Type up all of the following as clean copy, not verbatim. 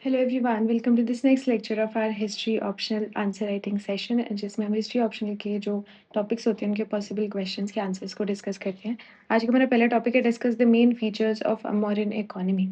Hello everyone, welcome to this next lecture of our history optional answer writing session जिसमें हम history optional के जो topics होते हैं उनके पॉसिबल क्वेश्चंस के आंसर्स को डिस्कस करते हैं। आज का हमारा पहला टॉपिक है discuss the main features of modern economy.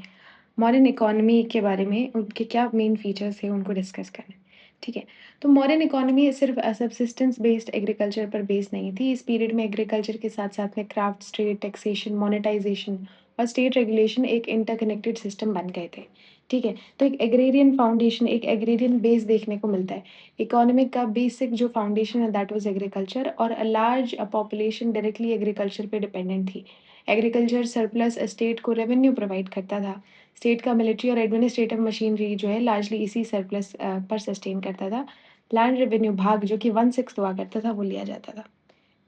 Modern economy के बारे में उनके क्या मेन फीचर्स है उनको डिस्कस करना है। ठीक है, तो मॉडर्न इकोनॉमी सिर्फ सब्सिस्टेंस बेस्ड एग्रीकल्चर पर बेस्ड नहीं थी। इस पीरियड में एग्रीकल्चर के साथ साथ में क्राफ्ट ट्रेड, टैक्सेशन, मोनेटाइजेशन और स्टेट रेगुलेशन एक इंटरकनेक्टेड सिस्टम बन गए थे। ठीक है, तो एक एग्रेरियन फाउंडेशन, एक एग्रेरियन बेस देखने को मिलता है। इकोनॉमिक का बेसिक जो फाउंडेशन है दैट वाज एग्रीकल्चर, और a large population directly agriculture पे डिपेंडेंट थी। एग्रीकल्चर सरप्लस स्टेट को रेवेन्यू प्रोवाइड करता था। स्टेट का मिलिट्री और एडमिनिस्ट्रेटिव मशीनरी जो है लार्जली इसी सरप्लस पर सस्टेन करता था। लैंड रेवेन्यू भाग जो कि 1/6 हुआ करता था वो लिया जाता था।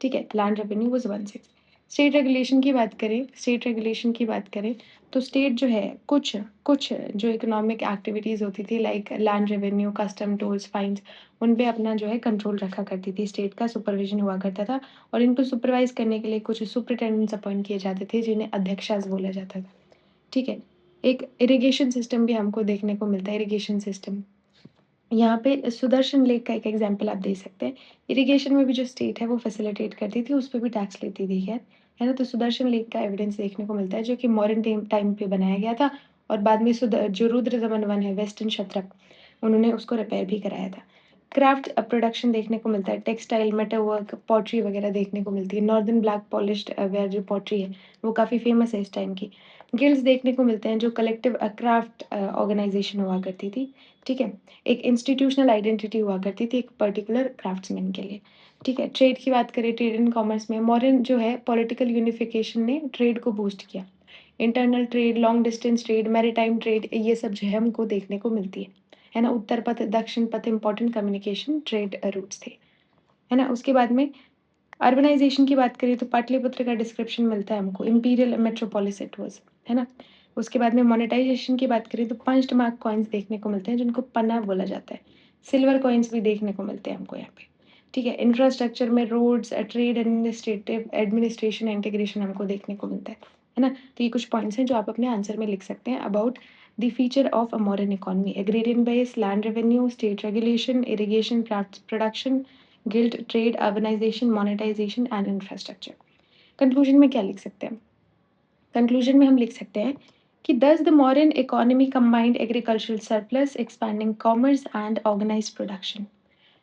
ठीक है, land revenue was 1/6। State regulation की बात करें तो स्टेट जो है कुछ कुछ जो इकोनॉमिक एक्टिविटीज़ होती थी like land revenue, custom, tolls, fines, उन पे अपना जो है कंट्रोल रखा करती थी। स्टेट का सुपरविजन हुआ करता था और इनको सुपरवाइज करने के लिए कुछ सुपरिटेंडेंट्स अपॉइंट किए जाते थे जिन्हें अध्यक्षास बोला जाता था। ठीक है, एक इरिगेशन सिस्टम भी हमको देखने को मिलता है। इरिगेशन सिस्टम यहाँ पे सुदर्शन लेक का एक एग्जांपल आप दे सकते हैं। इरिगेशन में भी जो स्टेट है वो फैसिलिटेट करती थी, उस पे भी टैक्स लेती थी खैर, है ना? तो सुदर्शन लेक का एविडेंस देखने को मिलता है जो कि मॉडर्न टाइम पे बनाया गया था और बाद में जो रुद्रदमन वन है वेस्टर्न शतरप, उन्होंने उसको रिपेयर भी कराया था। क्राफ्ट प्रोडक्शन देखने को मिलता है, टेक्सटाइल, मेटल वर्क, पॉटरी वगैरह देखने को मिलती है। नॉर्दर्न ब्लैक पॉलिश्ड वेयर जो पॉटरी है वो काफ़ी फेमस है इस टाइम की। गिल्ड्स देखने को मिलते हैं जो कलेक्टिव क्राफ्ट ऑर्गेनाइजेशन हुआ करती थी। ठीक है, एक इंस्टीट्यूशनल आइडेंटिटी हुआ करती थी एक पर्टिकुलर क्राफ्ट्समैन के लिए। ठीक है, ट्रेड की बात करें, ट्रेड एंड कॉमर्स में मॉडर्न जो है पॉलिटिकल यूनिफिकेशन ने ट्रेड को बूस्ट किया। Internal trade, long distance trade, maritime trade, ये सब जो है हमको देखने को मिलती है ना? उत्तर पथ, दक्षिण पथ इंपॉर्टेंट कम्युनिकेशन ट्रेड रूट्स थे, है ना? उसके बाद में अर्बनाइजेशन की बात करें तो पाटलिपुत्र का डिस्क्रिप्शन मिलता है हमको, इम्पीरियल मेट्रोपोलिस इट वाज, है ना? उसके बाद में मोनेटाइजेशन की बात करें तो पंच्ड मार्क कॉइन्स देखने को मिलते हैं जिनको पन्ना बोला जाता है। सिल्वर कॉइन्स भी देखने को मिलते हैं हमको यहाँ पे। ठीक है, इंफ्रास्ट्रक्चर में roads, trade, administrative administration, integration हमको देखने को मिलता है ना? तो ये कुछ पॉइंट्स हैं जो आप अपने आंसर में लिख सकते हैं about the feature of a modern economy. Agrarian base, land revenue, state regulation, irrigation, production, guild, trade, urbanisation, monetisation and infrastructure. Conclusion में क्या लिख सकते हैं? कंक्लूजन में हम लिख सकते हैं कि thus the modern economy combined agricultural surplus, expanding commerce and organised production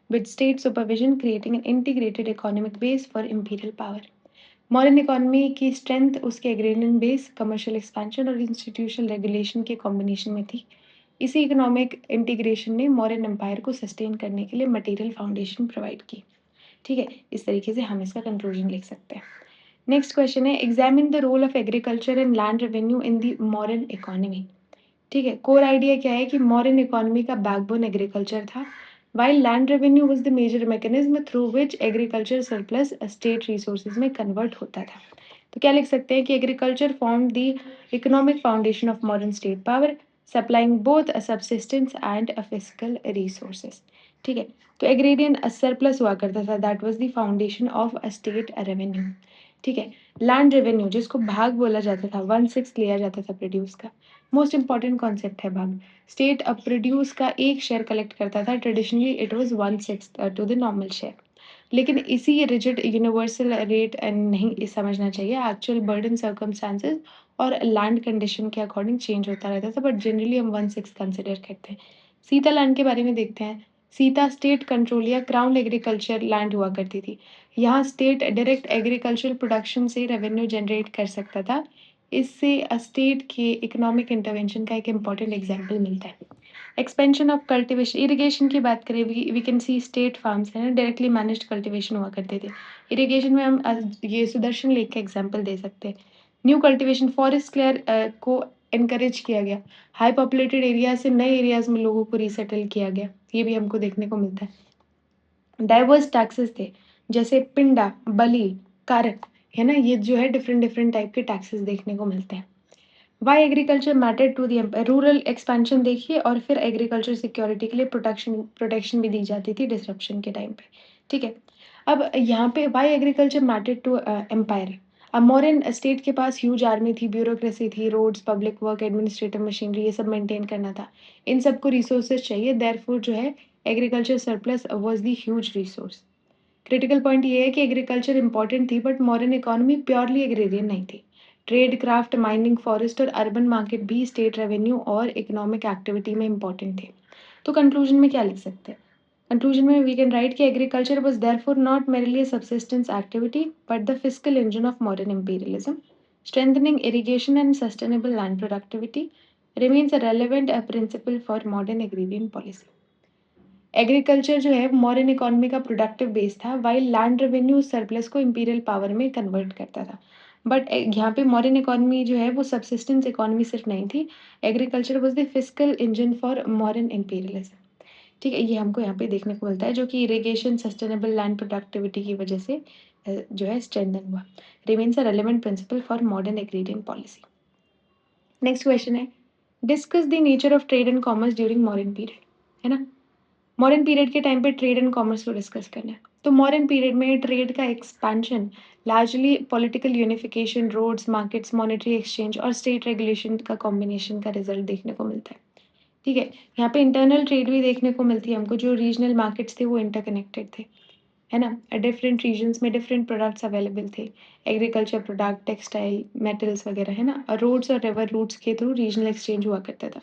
with state supervision creating an integrated economic base for imperial power. Modern economy की स्ट्रेंथ उसके एग्रेरियन बेस, कमर्शियल एक्सपेंशन और institutional regulation के combination में थी। इसी economic integration ने modern empire को sustain करने के लिए मटेरियल फाउंडेशन प्रोवाइड की। ठीक है, इस तरीके से हम इसका कंक्लूजन लिख सकते हैं। नेक्स्ट क्वेश्चन है, examine the role of agriculture and land revenue in the modern economy. ठीक है, कोर आइडिया क्या है कि मॉडर्न इकोनॉमी का बैकबोन एग्रीकल्चर था, while land revenue was the major mechanism through which agriculture surplus state resources में convert होता था। तो क्या लिख सकते हैं कि agriculture formed the economic foundation of modern state power, supplying both a subsistence and a fiscal resources। ठीक है, तो एग्रेरियन सरप्लस हुआ करता था, that was the foundation of a state revenue. ठीक है, लैंड रेवेन्यू जिसको भाग बोला जाता था, 1/6 लिया जाता था प्रोड्यूस का। मोस्ट इंपॉर्टेंट कॉन्सेप्ट है भाग। स्टेट अब प्रोड्यूस का एक शेयर कलेक्ट करता था, traditionally it was 1/6 to the normal share. लेकिन इसी रिजिड यूनिवर्सल रेट नहीं समझना चाहिए, एक्चुअल बर्डन सर्कमस्टांसेस और लैंड कंडीशन के अकॉर्डिंग चेंज होता रहता था, बट जनरली हम 1/6 कंसिडर करते हैं। सीता लैंड के बारे में देखते हैं। सीता स्टेट कंट्रोल या क्राउन एग्रीकल्चर लैंड हुआ करती थी। यहाँ स्टेट डायरेक्ट एग्रीकल्चरल प्रोडक्शन से रेवेन्यू जनरेट कर सकता था। इससे स्टेट के इकोनॉमिक इंटरवेंशन का एक इम्पॉर्टेंट एग्जाम्पल मिलता है। एक्सपेंशन ऑफ कल्टिवेशन, इरिगेशन की बात करें, we can see state farms है ना, डायरेक्टली मैनेज्ड कल्टिवेशन हुआ करते थे। इरिगेशन में हम ये सुदर्शन लेक का एग्जाम्पल दे सकते हैं। न्यू कल्टिवेशन, फॉरेस्ट क्लियर को एनकरेज किया गया। हाई पॉपुलेटेड एरिया से नए एरियाज में लोगों को रिसेटल किया गया, ये भी हमको देखने को मिलता है। डाइवर्स टैक्सेस थे, जैसे पिंडा, बलि, कारक, है ना? ये जो है डिफरेंट डिफरेंट टाइप के टैक्सेस देखने को मिलते हैं। Why agriculture matter to the empire, rural expansion देखिए और फिर एग्रीकल्चर सिक्योरिटी के लिए प्रोटेक्शन प्रोटेक्शन भी दी जाती थी डिसरप्शन के टाइम पे। ठीक है, अब यहाँ पे why agriculture matter to empire, अब मॉडर्न स्टेट के पास ह्यूज आर्मी थी, ब्यूरोक्रेसी थी, roads, public work, administrative machinery, ये सब मेंटेन करना था। इन सबको रिसोर्सेज चाहिए, देयरफॉर जो है agriculture surplus was the huge resource. Critical point ये है कि एग्रीकल्चर इंपॉर्टेंट थी but modern economy purely agrarian नहीं थी। ट्रेड, क्राफ्ट, माइनिंग, फॉरेस्ट और अर्बन मार्केट भी स्टेट रेवेन्यू और इकोनॉमिक एक्टिविटी में इंपॉर्टेंट थे। तो कंक्लूजन में क्या लिख सकते हैं? Conclusion में we can write कि agriculture was therefore not merely a subsistence activity but the fiscal engine of modern imperialism. Strengthening irrigation and sustainable land productivity remains a relevant principle for modern agrarian policy. Agriculture जो है modern economy का productive base था, while land revenue surplus को imperial power में convert करता था। But यहाँ पे मॉडर्न इकोनॉमी जो है वो सबसिस्टेंस इकोनॉमी सिर्फ नहीं थी, agriculture was the fiscal engine for modern imperialism. ठीक है, ये हमको यहाँ पे देखने को मिलता है जो कि इरिगेशन, सस्टेनेबल लैंड प्रोडक्टिविटी की वजह से जो है स्ट्रेंथन हुआ। Remains a relevant principle for modern agrarian policy. Next question है, discuss the nature of trade and commerce during modern period, है ना। मॉडर्न पीरियड के टाइम पे ट्रेड एंड कॉमर्स को डिस्कस करना है। तो मॉडर्न पीरियड में ट्रेड का expansion largely political unification, roads, markets, monetary exchange और स्टेट रेगुलेशन का कॉम्बिनेशन का रिजल्ट देखने को मिलता है। ठीक है, यहाँ पे इंटरनल ट्रेड भी देखने को मिलती है हमको, जो रीजनल मार्केट्स थे वो इंटरकनेक्टेड थे, है ना। डिफरेंट रीजन्स में डिफरेंट प्रोडक्ट्स अवेलेबल थे, एग्रीकल्चर प्रोडक्ट, टेक्सटाइल, मेटल्स वगैरह, है ना। रोड्स और रिवर रूट्स के थ्रू रीजनल एक्सचेंज हुआ करता था।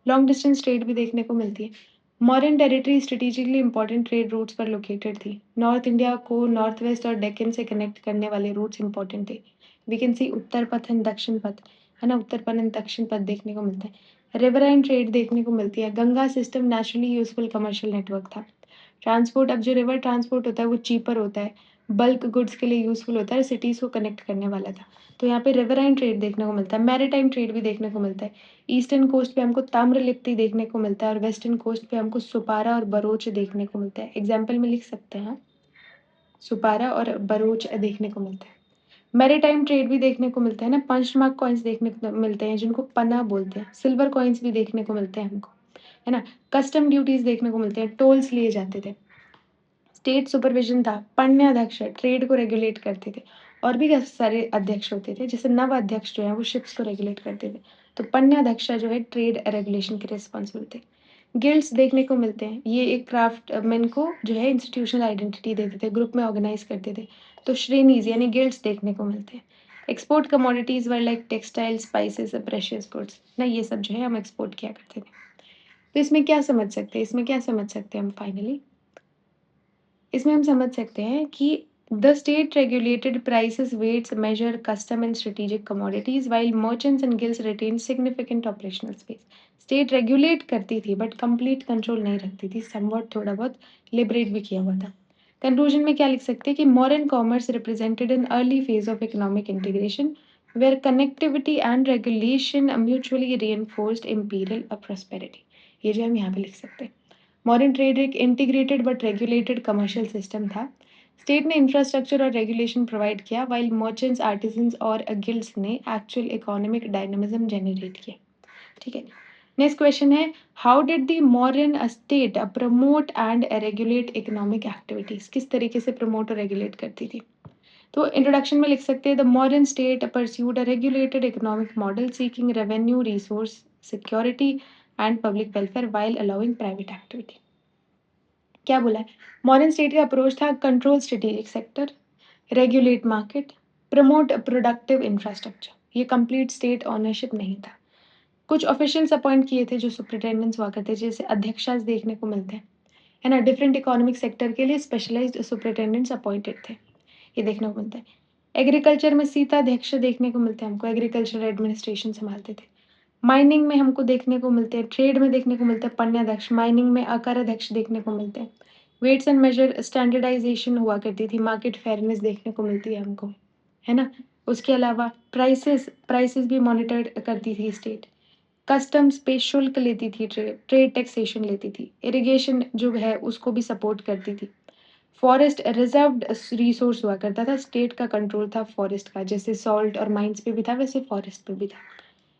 लॉन्ग डिस्टेंस ट्रेड भी देखने को मिलती है। Modern territory strategically important trade routes पर लोकेटेड थी। नॉर्थ इंडिया को नॉर्थ वेस्ट और डेक्कन से कनेक्ट करने वाले रूट्स इंपॉर्टेंट थे। वी कैन सी उत्तर पथ एंड दक्षिण पथ, है ना, उत्तर पथ एंड दक्षिण पथ देखने को मिलता है। रिवराइन ट्रेड देखने को मिलती है। Ganga system naturally useful commercial network था। ट्रांसपोर्ट, अब जो रिवर ट्रांसपोर्ट होता है वो चीपर होता है, बल्क गुड्स के लिए यूजफुल होता है, सिटीज को कनेक्ट करने वाला था। तो यहाँ पे रिवराइन ट्रेड देखने को मिलता है। मैरीटाइम ट्रेड भी देखने को मिलता है। ईस्टर्न कोस्ट पे हमको ताम्रलिप्ति देखने को मिलता है और वेस्टर्न कोस्ट पे हमको सुपारा और बरोच देखने को मिलता है। एग्जाम्पल में लिख सकते हैं, सुपारा और बरोच देखने को मिलता है। मैरीटाइम ट्रेड भी देखने को मिलता है ना, पंचमार्क कॉइन्स देखने को मिलते हैं जिनको पन्ना बोलते हैं। सिल्वर कॉइन्स भी देखने को मिलते हैं हमको, है ना। कस्टम ड्यूटीज देखने को मिलते हैं, टोल्स लिए जाते थे। स्टेट सुपरविजन था, पन्याध्यक्ष ट्रेड को रेगुलेट करते थे। और भी काफी सारे अध्यक्ष होते थे, जैसे नव अध्यक्ष जो है वो शिप्स को रेगुलेट करते थे। तो पन्याध्यक्ष जो है ट्रेड रेगुलेशन के रिस्पॉन्सिबल थे। गिल्ड्स देखने को मिलते हैं, ये एक क्राफ्ट मैन को जो है इंस्टीट्यूशनल आइडेंटिटी देते थे, ग्रुप में ऑर्गेनाइज करते थे। तो श्रेणीज यानी गिल्ड्स देखने को मिलते हैं। Export commodities were like textile, spices, precious goods ना, ये सब जो है हम एक्सपोर्ट किया करते थे। तो इसमें क्या समझ सकते हैं, इसमें क्या समझ सकते हैं हम फाइनली, इसमें हम समझ सकते हैं कि the state regulated prices, weights, measure, custom and strategic commodities while merchants and guilds retain significant operational space. State regulate करती थी बट कंप्लीट कंट्रोल नहीं रखती थी, समवॉट थोड़ा बहुत लिबरेट भी किया हुआ था। कंक्लूजन में क्या लिख सकते हैं कि modern commerce represented an early phase of economic integration where connectivity and regulation mutually reinforced imperial prosperity। ये जो हम यहाँ पे लिख सकते हैं, मॉडर्न ट्रेड एक integrated but regulated commercial system था। स्टेट ने इंफ्रास्ट्रक्चर और रेगुलेशन प्रोवाइड किया, वाइल मर्चेंट्स, आर्टिजन्स और गिल्ड्स ने एक्चुअल इकोनॉमिक डायनामिज्म जनरेट किया। ठीक है, नेक्स्ट क्वेश्चन है, how did the modern state promote and regulate economic activities, किस तरीके से प्रमोट और रेगुलेट करती थी। तो इंट्रोडक्शन में लिख सकते हैं, the modern state pursued a regulated economic model seeking revenue, resource security and public welfare while allowing private activity. क्या बोला है, मॉडर्न स्टेट का अप्रोच था control strategic sector, regulate market, promote productive infrastructure. ये कंप्लीट स्टेट ऑनरशिप नहीं था। कुछ officials appoint किए थे जो सुपरिटेंडेंट्स हुआ करते थे, जैसे अध्यक्षास देखने को मिलते हैं, है ना। डिफरेंट इकोनॉमिक सेक्टर के लिए स्पेशलाइज्ड सुपरिटेंडेंट्स अपॉइंटेड थे, ये देखने को मिलता है। एग्रीकल्चर में सीताध्यक्ष देखने को मिलते हैं हमको, एग्रीकल्चर एडमिनिस्ट्रेशन संभालते थे। माइनिंग में हमको देखने को मिलते हैं, ट्रेड में देखने को मिलते हैं पन्याध्यक्ष, माइनिंग में अकाराध्यक्ष देखने को मिलते हैं। वेट्स एंड मेजर स्टैंडर्डाइजेशन हुआ करती थी, मार्केट फेयरनेस देखने को मिलती है हमको, है ना। उसके अलावा प्राइसेस प्राइसेस भी मॉनिटर करती थी स्टेट। कस्टम्स पे शुल्क लेती थी, ट्रेड ट्रेड टैक्सेशन लेती थी। इरिगेशन जो है उसको भी सपोर्ट करती थी। फॉरेस्ट रिजर्व्ड रिसोर्स हुआ करता था, स्टेट का कंट्रोल था फॉरेस्ट का, जैसे सॉल्ट और माइंस पे भी था वैसे फॉरेस्ट पे भी था।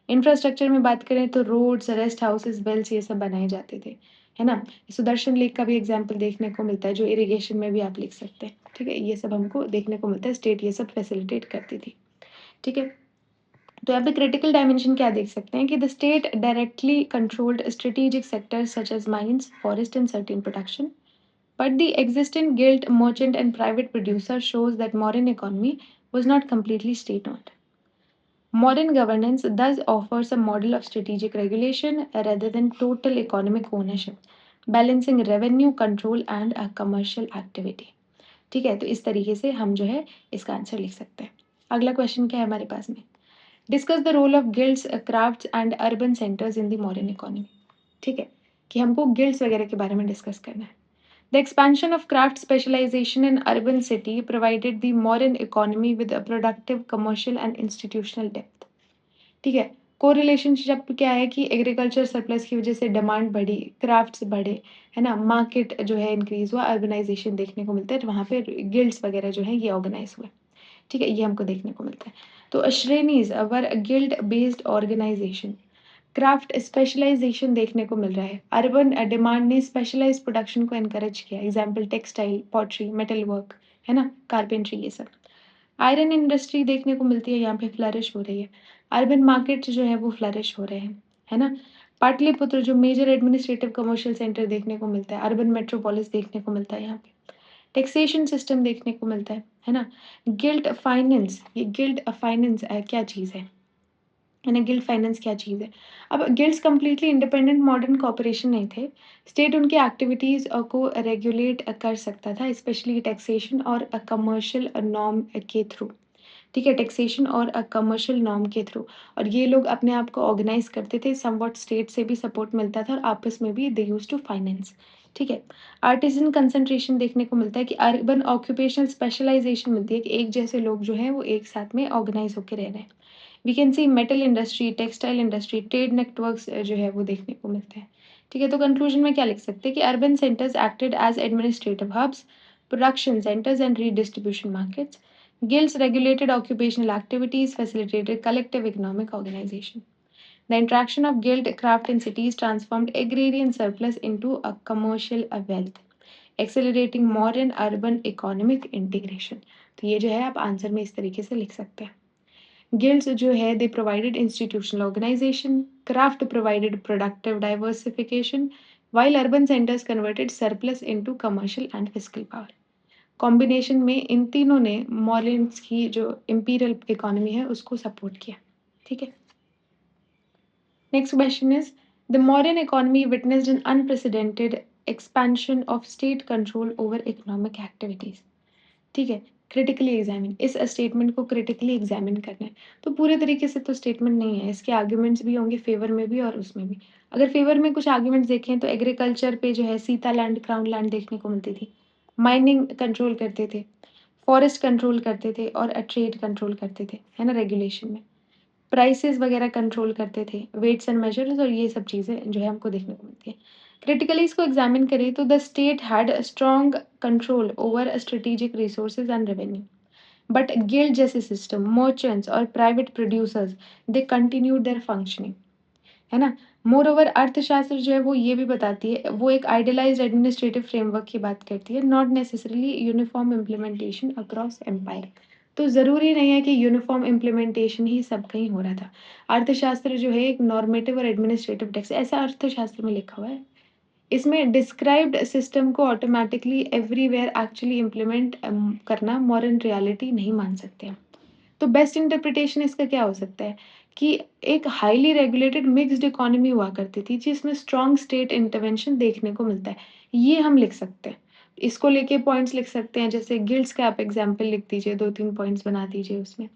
इंफ्रास्ट्रक्चर में बात करें तो रोड्स, रेस्ट हाउसेस, वेल्स ये सब बनाए जाते थे, है ना। सुदर्शन लेक का भी एग्जाम्पल देखने को मिलता है जो इरिगेशन में भी आप लिख सकते हैं। ठीक है, ये सब हमको देखने को मिलता है, स्टेट ये सब फैसिलिटेट करती थी। ठीक है। तो यहाँ पे क्रिटिकल डायमेंशन क्या देख सकते हैं कि the state directly controlled strategic sectors such as mines, forest and certain production. But the existing guild, merchant, and private producer shows that modern economy was not completely state-owned. Modern governance thus offers a model of strategic regulation rather than total economic ownership, balancing revenue control and a commercial activity. ठीक है, तो इस तरीके से हम जो है इसका आंसर लिख सकते हैं। अगला क्वेश्चन क्या है हमारे पास में? Discuss the role of guilds, crafts and urban centres in the modern economy. ठीक है, कि हमको गिल्ड्स वगैरह के बारे में डिस्कस करना है। The expansion of craft specialization in urban city provided the modern economy with a productive commercial and institutional depth. ठीक है, को रिलेशनशिप क्या है कि एग्रीकल्चर सरप्लस की वजह से डिमांड बढ़ी, क्राफ्ट्स बढ़े, है ना, मार्केट जो है इंक्रीज हुआ, अर्बनाइजेशन देखने को मिलता है, वहाँ पे गिल्ड्स वगैरह जो है ये ऑर्गेनाइज हुए। ठीक है, ये हमको देखने को मिलता है। तो श्रेणीज वर guild based organisation, craft specialisation देखने को मिल रहा है, अर्बन डिमांड ने स्पेशलाइज्ड प्रोडक्शन को एनकरेज किया, example textile, pottery, metal work, है ना, कारपेंट्री, ये सब। आयरन इंडस्ट्री देखने को मिलती है, यहाँ पे फ्लरिश हो रही है, अर्बन मार्केट जो है वो फ्लरिश हो रहे हैं, है ना। पाटलिपुत्र जो मेजर एडमिनिस्ट्रेटिव कमर्शियल सेंटर देखने को मिलता है, अर्बन मेट्रोपोलिस देखने को मिलता है यहाँ पे। टैक्सेशन सिस्टम देखने को मिलता है ना। गिल्ड फाइनेंस, ये गिल्ड फाइनेंस क्या चीज़ है ना, गिल्ड फाइनेंस क्या चीज़ है? अब guilds completely independent modern corporation नहीं थे। स्टेट उनकी एक्टिविटीज़ को रेगुलेट कर सकता था, स्पेशली टैक्सेशन और कमर्शियल नॉर्म के थ्रू। ठीक है, टैक्सेशन और कमर्शियल नॉर्म के थ्रू। और ये लोग अपने आप को ऑर्गेनाइज करते थे, समवॉट स्टेट से भी सपोर्ट मिलता था और आपस में भी दे यूज्ड टू फाइनेंस। ठीक है, आर्टिजन कंसंट्रेशन देखने को मिलता है कि अर्बन ऑक्यूपेशनल स्पेशलाइजेशन मिलती है कि एक जैसे लोग जो हैं वो एक साथ में ऑर्गेनाइज होकर रह रहे हैं। We can see metal industry, textile industry, trade networks जो है वो देखने को मिलते हैं। ठीक है, तो कंक्लूजन में क्या लिख सकते हैं कि urban centres acted as administrative hubs, production centres and redistribution markets. Guilds regulated occupational activities, facilitated collective economic organization. The interaction of guild craft in cities transformed agrarian surplus into a commercial wealth, accelerating modern urban economic integration. तो ये जो है आप answer में इस तरीके से लिख सकते हैं। Guilds जो है they provided institutional organization, craft provided productive diversification, while urban centers converted surplus into commercial and fiscal power. Combination में इन तीनों ने मॉर्लेंस की जो इंपीरियल इकोनॉमी है उसको सपोर्ट किया। ठीक है, next question is the modern economy witnessed an unprecedented expansion of state control over economic activities. ठीक है, क्रिटिकली एग्जामिन, इस स्टेटमेंट को क्रिटिकली एग्जामिन करना है। तो पूरे तरीके से तो स्टेटमेंट नहीं है, इसके आर्ग्यूमेंट्स भी होंगे फेवर में भी और उसमें भी। अगर फेवर में कुछ आर्ग्यूमेंट्स देखें तो एग्रीकल्चर पे जो है सीता लैंड, क्राउन लैंड देखने को मिलती थी, माइनिंग कंट्रोल करते थे, फॉरेस्ट कंट्रोल करते थे और ट्रेड कंट्रोल करते थे, है ना, रेगुलेशन में। प्राइसेस वगैरह कंट्रोल करते थे, वेट्स एंड मेजर्स और ये सब चीज़ें जो है हमको देखने को मिलती है। क्रिटिकली इसको एग्जामिन करें तो the state had strong control over strategic resources and revenue, but guild जैसे सिस्टम, मर्चेंट्स और private producers they continued there functioning, है ना। मोर ओवर अर्थशास्त्र जो है वो ये भी बताती है, वो एक आइडियलाइज्ड एडमिनिस्ट्रेटिव फ्रेमवर्क की बात करती है, not necessarily uniform implementation across empire. तो ज़रूरी नहीं है कि यूनिफॉर्म इम्प्लीमेंटेशन ही सब कहीं हो रहा था। अर्थशास्त्र जो है एक नॉर्मेटिव और एडमिनिस्ट्रेटिव टेक्स्ट, ऐसा अर्थशास्त्र में लिखा हुआ है। इसमें डिस्क्राइब्ड सिस्टम को ऑटोमेटिकली एवरीवेयर एक्चुअली इम्प्लीमेंट करना मॉडर्न रियलिटी नहीं मान सकते हम। तो बेस्ट इंटरप्रिटेशन इसका क्या हो सकता है कि एक हाईली रेगुलेटेड मिक्स्ड इकोनॉमी हुआ करती थी जिसमें स्ट्रॉन्ग स्टेट इंटरवेंशन देखने को मिलता है, ये हम लिख सकते हैं। इसको लेके पॉइंट्स लिख सकते हैं, जैसे गिल्ड्स का आप एग्जाम्पल लिख दीजिए, 2-3 पॉइंट्स बना दीजिए उसमें।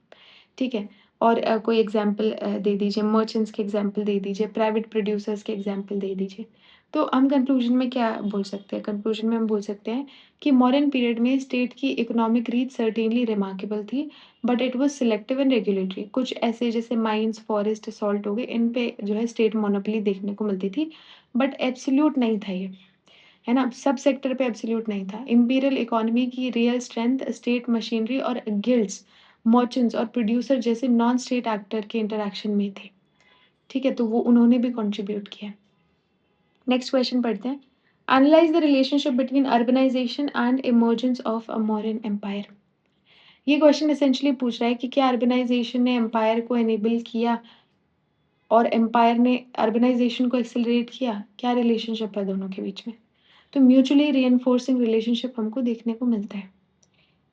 ठीक है, और कोई एग्जाम्पल दे दीजिए, मर्चेंट्स के एग्जाम्पल दे दीजिए, प्राइवेट प्रोड्यूसर्स के एग्जाम्पल दे दीजिए। तो हम कंक्लूजन में क्या बोल सकते हैं? कंक्लूजन में हम बोल सकते हैं कि मॉडर्न पीरियड में स्टेट की इकोनॉमिक रीच सर्टेनली रिमार्केबल थी, but it was selective and regulatory. कुछ ऐसे जैसे माइंस, फॉरेस्ट, सॉल्ट हो गए, इन पे जो है स्टेट मोनोपोली देखने को मिलती थी, बट एब्सोल्यूट नहीं था ये, है ना, सब सेक्टर पे एब्सोल्यूट नहीं था। इंपीरियल इकोनॉमी की रियल स्ट्रेंथ स्टेट मशीनरी और गिल्ड्स, मर्चेंट्स और प्रोड्यूसर जैसे नॉन स्टेट एक्टर के इंटरैक्शन में थे। ठीक है, तो वो उन्होंने भी कंट्रीब्यूट किया। नेक्स्ट क्वेश्चन पढ़ते हैं। Analyse the relationship between urbanisation and emergence of a modern empire. ये क्वेश्चन एसेंशियली पूछ रहा है कि क्या अर्बनाइजेशन ने एम्पायर को एनेबल किया और एम्पायर ने अर्बनाइजेशन को एक्सेलरेट किया? क्या रिलेशनशिप है दोनों के बीच में? तो म्यूचुअली रिइंफोर्सिंग रिलेशनशिप हमको देखने को मिलता है,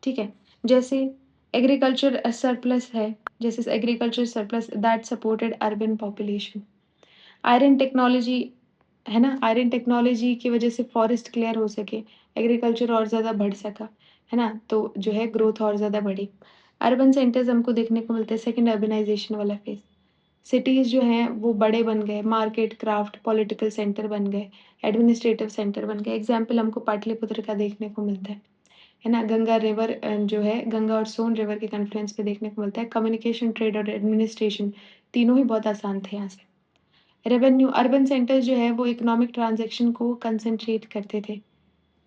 ठीक है? जैसे एग्रीकल्चर सरप्लस है, जैसे agriculture surplus that supported urban population. Iron technology है ना? आयरन टेक्नोलॉजी की वजह से फॉरेस्ट क्लियर हो सके, एग्रीकल्चर और ज़्यादा बढ़ सका, है ना? तो जो है ग्रोथ और ज़्यादा बढ़ी। अर्बन सेंटर्स हमको देखने को मिलते हैं सेकंड अर्बनाइजेशन वाला फेज़। सिटीज़ जो हैं वो बड़े बन गए, मार्केट, क्राफ्ट, पॉलिटिकल सेंटर बन गए, एडमिनिस्ट्रेटिव सेंटर बन गए। एग्ज़ाम्पल हमको पाटलिपुत्र का देखने को मिलता है ना? गंगा रिवर जो है गंगा और सोन रिवर के कॉन्फ्लुएंस पे देखने को मिलता है। कम्युनिकेशन, ट्रेड और एडमिनिस्ट्रेशन तीनों ही बहुत आसान थे यहाँ से। रेवेन्यू अर्बन सेंटर्स जो है वो इकोनॉमिक ट्रांज़ैक्शन को कंसंट्रेट करते थे,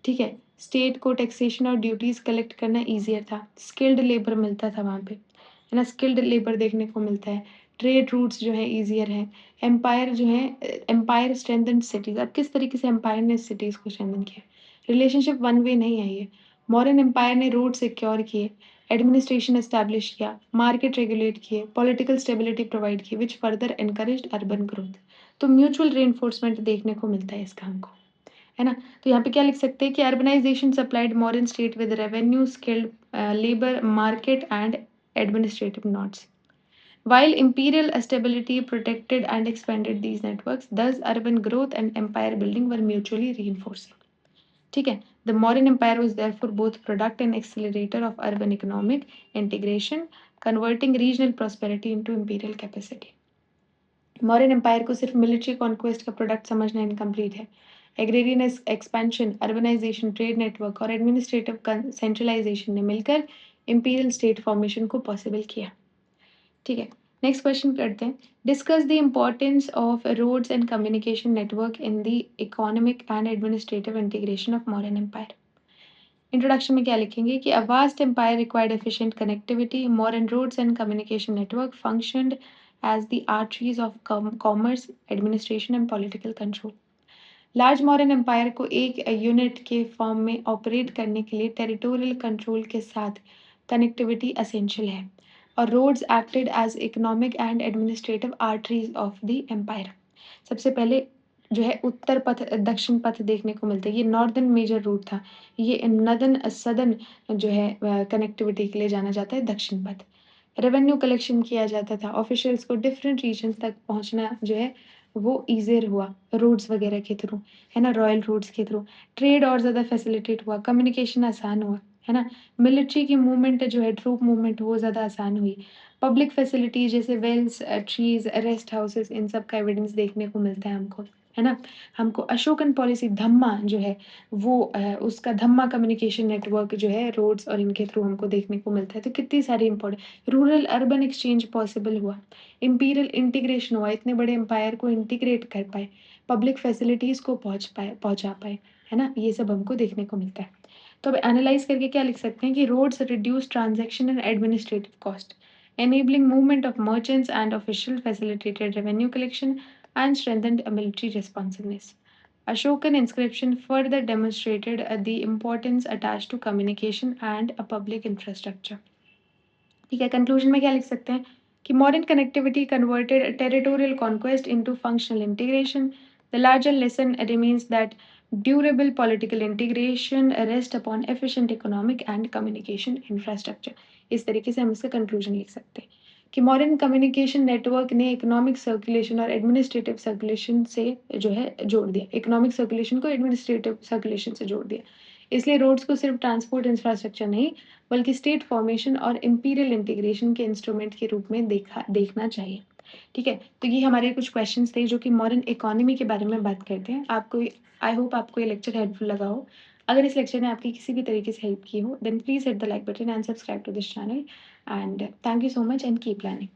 ठीक है? स्टेट को टैक्सेशन और ड्यूटीज़ कलेक्ट करना ईज़ियर था। स्किल्ड लेबर मिलता था वहाँ पे, है ना? स्किल्ड लेबर देखने को मिलता है। ट्रेड रूट्स जो हैं ईज़ियर हैं। एम्पायर जो है एम्पायर स्ट्रेंथेंड सिटीज़। अब किस तरीके से एम्पायर ने सिटीज़ को स्ट्रेंथन किया? रिलेशनशिप वन वे नहीं है ये। मॉडर्न एम्पायर ने रोड सिक्योर किए, एडमिनिस्ट्रेशन एस्टैब्लिश किया, मार्केट रेगुलेट किए, पॉलिटिकल स्टेबिलिटी प्रोवाइड की which further encouraged urban growth. तो म्यूचुअल रिइंफोर्समेंट देखने को मिलता है इसका हमको, है ना? तो यहाँ पे क्या लिख सकते हैं कि urbanisation supplied modern state with revenue, skilled labour, market and administrative nodes. While imperial stability protected and expanded these networks, thus urban growth and empire building were mutually reinforcing. ठीक है? The modern empire was therefore both product and accelerator of urban economic integration, converting regional prosperity into imperial capacity. Modern empire को सिर्फ military conquest का product समझना incomplete है। Agrarian expansion, urbanisation, trade network और administrative centralisation ने मिलकर imperial state formation को possible किया। ठीक है, नेक्स्ट क्वेश्चन करते हैं। Discuss the importance of roads and communication network in the economic and administrative integration of modern empire. Introduction में क्या लिखेंगे कि a vast empire required efficient connectivity, modern roads and communication network functioned as the arteries of commerce, administration and political control. Large modern empire को एक unit के form में operate करने के लिए टेरिटोरियल कंट्रोल के साथ कनेक्टिविटी असेंशियल है और roads acted as economic and administrative arteries of the empire. सबसे पहले जो है उत्तर पथ दक्षिण पथ देखने को मिलता है। ये नॉर्दर्न मेजर रूट था। ये नदन सदर्न जो है कनेक्टिविटी के लिए जाना जाता है दक्षिण पथ। रेवेन्यू कलेक्शन किया जाता था। ऑफिशियल्स को डिफरेंट रीजन्स तक पहुंचना जो है वो ईज़ियर हुआ रोड्स वगैरह के थ्रू, है ना? रॉयल रोड्स के थ्रू। ट्रेड और ज़्यादा फैसिलिटेट हुआ, कम्युनिकेशन आसान हुआ, है ना? मिलिट्री की मूवमेंट जो है ट्रूप मूवमेंट वो ज़्यादा आसान हुई। पब्लिक फैसिलिटीज़ जैसे वेल्स, ट्रीज़, रेस्ट हाउसेस इन सब का एविडेंस देखने को मिलता है हमको, है ना? हमको अशोकन पॉलिसी धम्मा जो है वो उसका धम्मा कम्युनिकेशन नेटवर्क जो है रोड्स और इनके थ्रू हमको देखने को मिलता है। तो कितनी सारी important rural urban exchange possible हुआ। इंपीरियल इंटीग्रेशन हुआ, इतने बड़े एम्पायर को इंटीग्रेट कर पाए, पब्लिक फैसिलिटीज़ को पहुँचा पाए, है ना? ये सब हमको देखने को मिलता है। तो अब एनालाइज़ करके क्या लिख सकते हैं कि roads reduce transaction and administrative cost, enabling movement of merchants and official facilitated revenue collection and strengthened military responsiveness. Ashokan inscription further demonstrated the importance attached to communication and a public infrastructure. ठीक है, conclusion में क्या लिख सकते हैं कि modern connectivity converted territorial conquest into functional integration. The larger lesson remains that durable political integration rest upon efficient economic and communication infrastructure. इस तरीके से हम इसका कंक्लूजन लिख सकते हैं कि मॉडर्न कम्युनिकेशन नेटवर्क ने इकोनॉमिक सर्कुलेशन और एडमिनिस्ट्रेटिव सर्कुलेशन से जो है जोड़ दिया, इकोनॉमिक सर्कुलेशन को एडमिनिस्ट्रेटिव सर्कुलेशन से जोड़ दिया। इसलिए रोड्स को सिर्फ ट्रांसपोर्ट इंफ्रास्ट्रक्चर नहीं बल्कि स्टेट फॉर्मेशन और इंपीरियल इंटीग्रेशन के इंस्ट्रूमेंट के रूप में देखना चाहिए। ठीक है, तो ये हमारे कुछ क्वेश्चंस थे जो कि मॉडर्न इकोनॉमी के बारे में बात करते हैं। आपको आई होप आपको ये लेक्चर हेल्पफुल लगा हो। अगर इस लेक्चर ने आपकी किसी भी तरीके से हेल्प की हो then please hit the like button and subscribe to this channel and thank you so much and keep learning.